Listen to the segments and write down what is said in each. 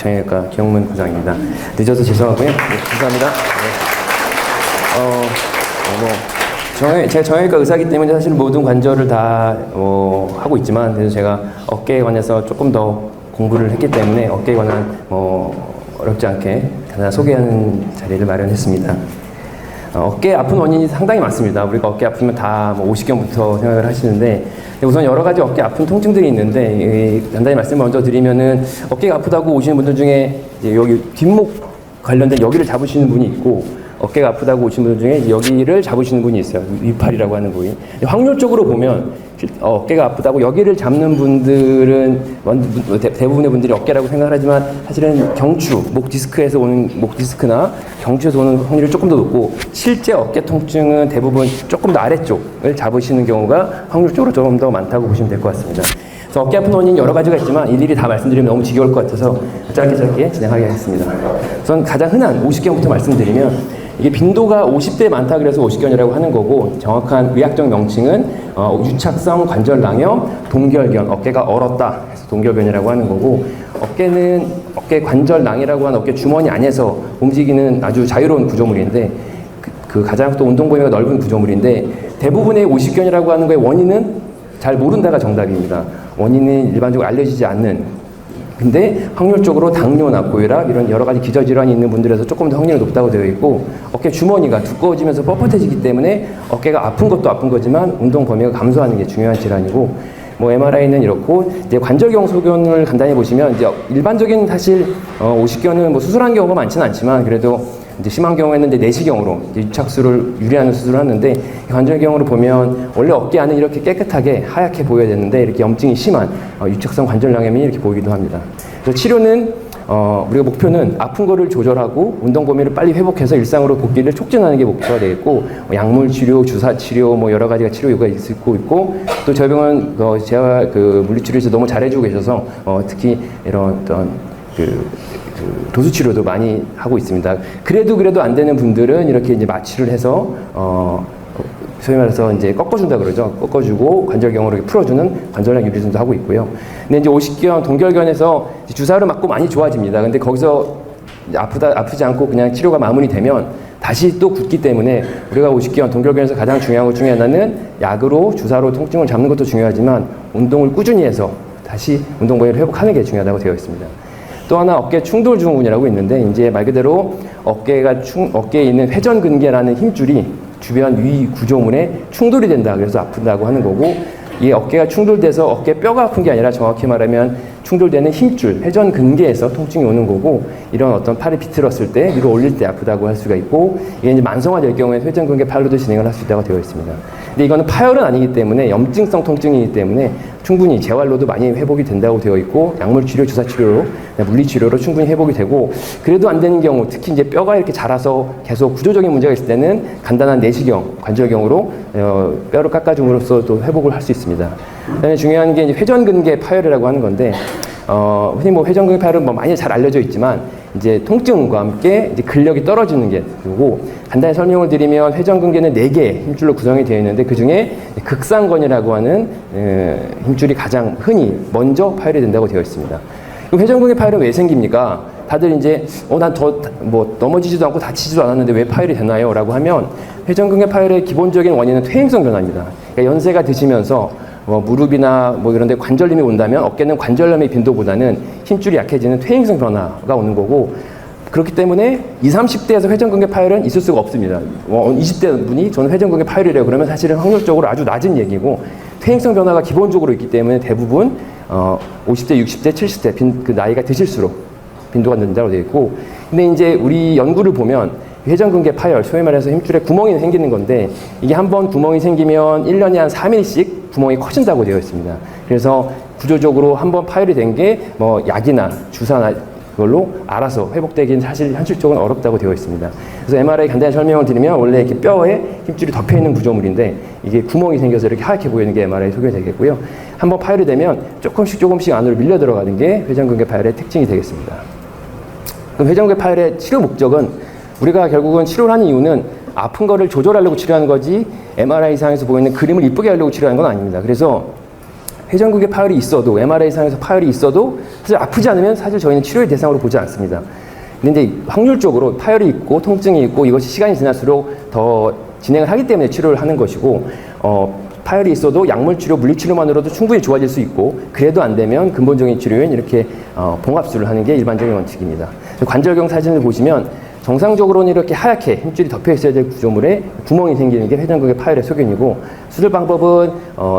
정형외과 기영문 부장입니다. 늦어서 죄송하고요. 네, 감사합니다. 네. 제가 정형외과 의사이기 때문에 사실 모든 관절을 다 하고 있지만, 그래서 제가 어깨에 관해서 조금 더 공부를 했기 때문에 어깨에 관한 어렵지 않게 간단히 소개하는 자리를 마련했습니다. 어깨 아픈 원인이 상당히 많습니다. 우리가 어깨 아프면 다 50견부터 생각을 하시는데, 우선 여러 가지 어깨 아픈 통증들이 있는데, 간단히 말씀을 먼저 드리면은 어깨가 아프다고 오시는 분들 중에 이제 여기 뒷목 관련된 여기를 잡으시는 분이 있고, 어깨가 아프다고 오신 분들 중에 여기를 잡으시는 분이 있어요. 위팔이라고 하는 부위. 확률적으로 보면 어깨가 아프다고 여기를 잡는 분들은 대부분의 분들이 어깨라고 생각을 하지만, 사실은 경추, 목 디스크에서 오는 목 디스크나 경추에서 오는 확률이 조금 더 높고, 실제 어깨 통증은 대부분 조금 더 아래쪽을 잡으시는 경우가 확률적으로 조금 더 많다고 보시면 될 것 같습니다. 그래서 어깨 아픈 원인이 여러 가지가 있지만 일일이 다 말씀드리면 너무 지겨울 것 같아서 짧게 진행하겠습니다. 우선 가장 흔한 50견부터 말씀드리면, 이게 빈도가 50대에 많다 그래서 50견이라고 하는 거고, 정확한 의학적 명칭은 유착성 관절낭염 동결견, 어깨가 얼었다 그래서 동결견이라고 하는 거고, 어깨는 어깨 관절낭이라고 하는 어깨 주머니 안에서 움직이는 아주 자유로운 구조물인데, 그 가장 또 운동 범위가 넓은 구조물인데, 대부분의 50견이라고 하는 거의 원인은 잘 모른다가 정답입니다. 원인은 일반적으로 알려지지 않는, 근데 확률적으로 당뇨나 고혈압 이런 여러 가지 기저질환이 있는 분들에서 조금 더 확률이 높다고 되어 있고, 어깨 주머니가 두꺼워지면서 뻣뻣해지기 때문에 어깨가 아픈 것도 아픈 거지만 운동 범위가 감소하는 게 중요한 질환이고, MRI는 이렇고, 이제 관절경 소견을 간단히 보시면, 이제 일반적인 사실 50견은 수술한 경우가 많지는 않지만, 그래도 이제 심한 경우에는 이제 내시경으로 이제 유착수를 유리하는 수술을 하는데, 관절경으로 보면 원래 어깨 안은 이렇게 깨끗하게 하얗게 보여야 되는데, 이렇게 염증이 심한 유착성 관절낭염이 이렇게 보이기도 합니다. 그래서 치료는 우리가 목표는 아픈 거를 조절하고 운동 범위를 빨리 회복해서 일상으로 복귀를 촉진하는 게 목표가 되겠고, 약물 치료, 주사 치료, 여러 가지가 치료 요구가 있고, 또 저희 병원 재활 물리치료에서 너무 잘해주고 계셔서 특히 이런 어떤 도수 치료도 많이 하고 있습니다. 그래도 안 되는 분들은 이렇게 이제 마취를 해서 소위 말해서 이제 꺾어준다 그러죠. 꺾어주고 관절경으로 풀어주는 관절약 유리sun도 하고 있고요. 근데 이제 50견, 동결견에서 주사를 맞고 많이 좋아집니다. 근데 거기서 아프지 않고 그냥 치료가 마무리되면 다시 또 굳기 때문에, 우리가 50견, 동결견에서 가장 중요한 것 중에 하나는 약으로, 주사로 통증을 잡는 것도 중요하지만, 운동을 꾸준히 해서 다시 운동 범위를 회복하는 게 중요하다고 되어 있습니다. 또 하나 어깨 충돌 증후군이라고 있는데, 이제 말 그대로 어깨에 있는 회전근개라는 힘줄이 주변 위 구조물에 충돌이 된다 그래서 아픈다고 하는 거고, 이 어깨가 충돌돼서 어깨 뼈가 아픈 게 아니라 정확히 말하면 충돌되는 힘줄, 회전근개에서 통증이 오는 거고, 이런 어떤 팔을 비틀었을 때, 위로 올릴 때 아프다고 할 수가 있고, 이게 이제 만성화될 경우에 회전근개 팔로도 진행을 할 수 있다고 되어 있습니다. 근데 이거는 파열은 아니기 때문에, 염증성 통증이기 때문에 충분히 재활로도 많이 회복이 된다고 되어 있고, 약물 치료, 주사 치료로, 물리 치료로 충분히 회복이 되고, 그래도 안 되는 경우, 특히 이제 뼈가 이렇게 자라서 계속 구조적인 문제가 있을 때는 간단한 내시경, 관절경으로 뼈를 깎아줌으로써 또 회복을 할 수 있습니다. 그다음에 중요한 게 이제 회전근개 파열이라고 하는 건데, 흔히 회전근개 파열은 많이 잘 알려져 있지만, 이제 통증과 함께 이제 근력이 떨어지는 게 그리고, 간단히 설명을 드리면 회전근개는 4개의 힘줄로 구성이 되어 있는데, 그 중에 극상건이라고 하는 힘줄이 가장 흔히 먼저 파열이 된다고 되어 있습니다. 회전근개 파열은 왜 생깁니까? 다들 이제 난 넘어지지도 않고 다치지도 않았는데 왜 파열이 되나요? 라고 하면, 회전근개 파열의 기본적인 원인은 퇴행성 변화입니다. 그러니까 연세가 드시면서 무릎이나 이런 데 관절염이 온다면, 어깨는 관절염의 빈도보다는 힘줄이 약해지는 퇴행성 변화가 오는 거고, 그렇기 때문에 20, 30대에서 회전근개 파열은 있을 수가 없습니다. 20대 분이 저는 회전근개 파열이래요. 그러면 사실은 확률적으로 아주 낮은 얘기고, 퇴행성 변화가 기본적으로 있기 때문에 대부분 50대, 60대, 70대 그 나이가 드실수록 빈도가 는다고 되어 있고, 근데 이제 우리 연구를 보면 회전근개 파열, 소위 말해서 힘줄에 구멍이 생기는 건데, 이게 한번 구멍이 생기면 1년에 한 3일씩 구멍이 커진다고 되어 있습니다. 그래서 구조적으로 한번 파열이 된 게 약이나 주사나 그걸로 알아서 회복되기는 사실 현실적으로 어렵다고 되어 있습니다. 그래서 MRI 간단히 설명을 드리면, 원래 이렇게 뼈에 힘줄이 덮여 있는 구조물인데, 이게 구멍이 생겨서 이렇게 하얗게 보이는 게 MRI 소개가 되겠고요. 한번 파열이 되면 조금씩 안으로 밀려 들어가는 게 회전근개 파열의 특징이 되겠습니다. 그럼 회전근개 파열의 치료 목적은, 우리가 결국은 치료를 하는 이유는 아픈 거를 조절하려고 치료하는 거지, MRI상에서 보이는 그림을 이쁘게 하려고 치료하는 건 아닙니다. 그래서 회전근개 파열이 있어도 MRI상에서 파열이 있어도 사실 아프지 않으면 사실 저희는 치료의 대상으로 보지 않습니다. 근데 확률적으로 파열이 있고 통증이 있고 이것이 시간이 지날수록 더 진행을 하기 때문에 치료를 하는 것이고 파열이 있어도 약물 치료, 물리 치료만으로도 충분히 좋아질 수 있고 그래도 안 되면 근본적인 치료인 이렇게 봉합술을 하는 게 일반적인 원칙입니다. 관절경 사진을 보시면 정상적으로는 이렇게 하얗게 힘줄이 덮여 있어야 될 구조물에 구멍이 생기는 게 회전근개 파열의 소견이고 수술 방법은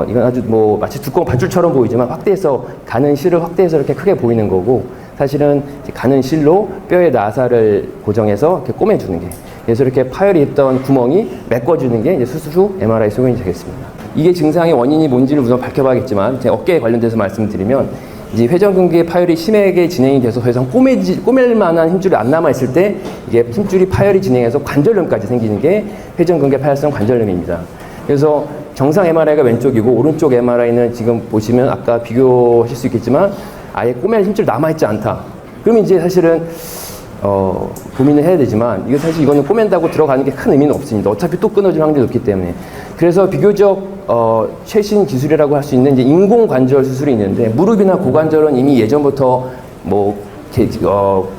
이건 아주 뭐 마치 두꺼운 밧줄처럼 보이지만 확대해서 가는 실을 확대해서 이렇게 크게 보이는 거고 사실은 가는 실로 뼈의 나사를 고정해서 이렇게 꼬매주는 게 그래서 이렇게 파열이 있던 구멍이 메꿔주는 게 이제 수술 후 MRI 소견이 되겠습니다. 이게 증상의 원인이 뭔지를 우선 밝혀봐야겠지만 제 어깨에 관련돼서 말씀드리면 이제 회전근개 파열이 심하게 진행이 돼서 더 이상 꼬맬 만한 힘줄이 안 남아있을 때 이게 힘줄이 파열이 진행해서 관절염까지 생기는 게 회전근개 파열성 관절염입니다. 그래서 정상 MRI가 왼쪽이고 오른쪽 MRI는 지금 보시면 아까 비교하실 수 있겠지만 아예 꼬맬 힘줄이 남아있지 않다. 그럼 이제 사실은 고민을 해야 되지만 이거 사실 이거는 꼬맨다고 들어가는 게 큰 의미는 없습니다. 어차피 또 끊어질 확률이 높기 때문에. 그래서 비교적 최신 기술이라고 할 수 있는 이제 인공 관절 수술이 있는데 무릎이나 고관절은 이미 예전부터 뭐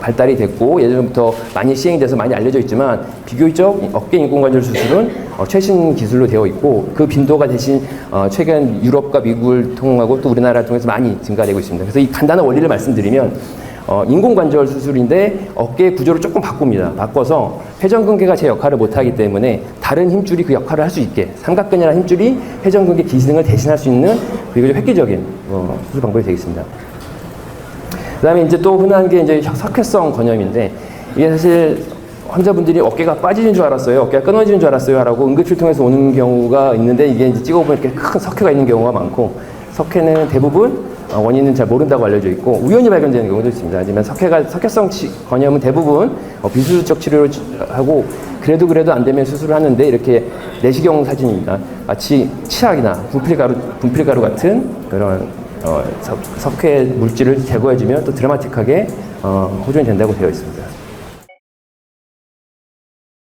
발달이 됐고 예전부터 많이 시행이 돼서 많이 알려져 있지만 비교적 어깨 인공 관절 수술은 최신 기술로 되어 있고 그 빈도가 대신 최근 유럽과 미국을 통하고 또 우리나라를 통해서 많이 증가되고 있습니다. 그래서 이 간단한 원리를 말씀드리면 인공관절 수술인데 어깨의 구조를 조금 바꿉니다. 바꿔서 회전근개가 제 역할을 못하기 때문에 다른 힘줄이 그 역할을 할 수 있게 삼각근이라는 힘줄이 회전근개 기능을 대신할 수 있는 그리고 획기적인 수술 방법이 되겠습니다. 그 다음에 이제 또 흔한 게 이제 석회성 건염인데 이게 사실 환자분들이 어깨가 빠지는 줄 알았어요. 어깨가 끊어지는 줄 알았어요. 라고 응급실 통해서 오는 경우가 있는데 이게 이제 찍어보면 이렇게 큰 석회가 있는 경우가 많고 석회는 대부분 원인은 잘 모른다고 알려져 있고 우연히 발견되는 경우도 있습니다. 하지만 석회성 건염은 대부분 비수술적 치료를 하고 그래도 안 되면 수술을 하는데 이렇게 내시경 사진입니다. 마치 치약이나 분필가루 같은 그런 석회 물질을 제거해주면 또 드라마틱하게 호전이 된다고 되어 있습니다.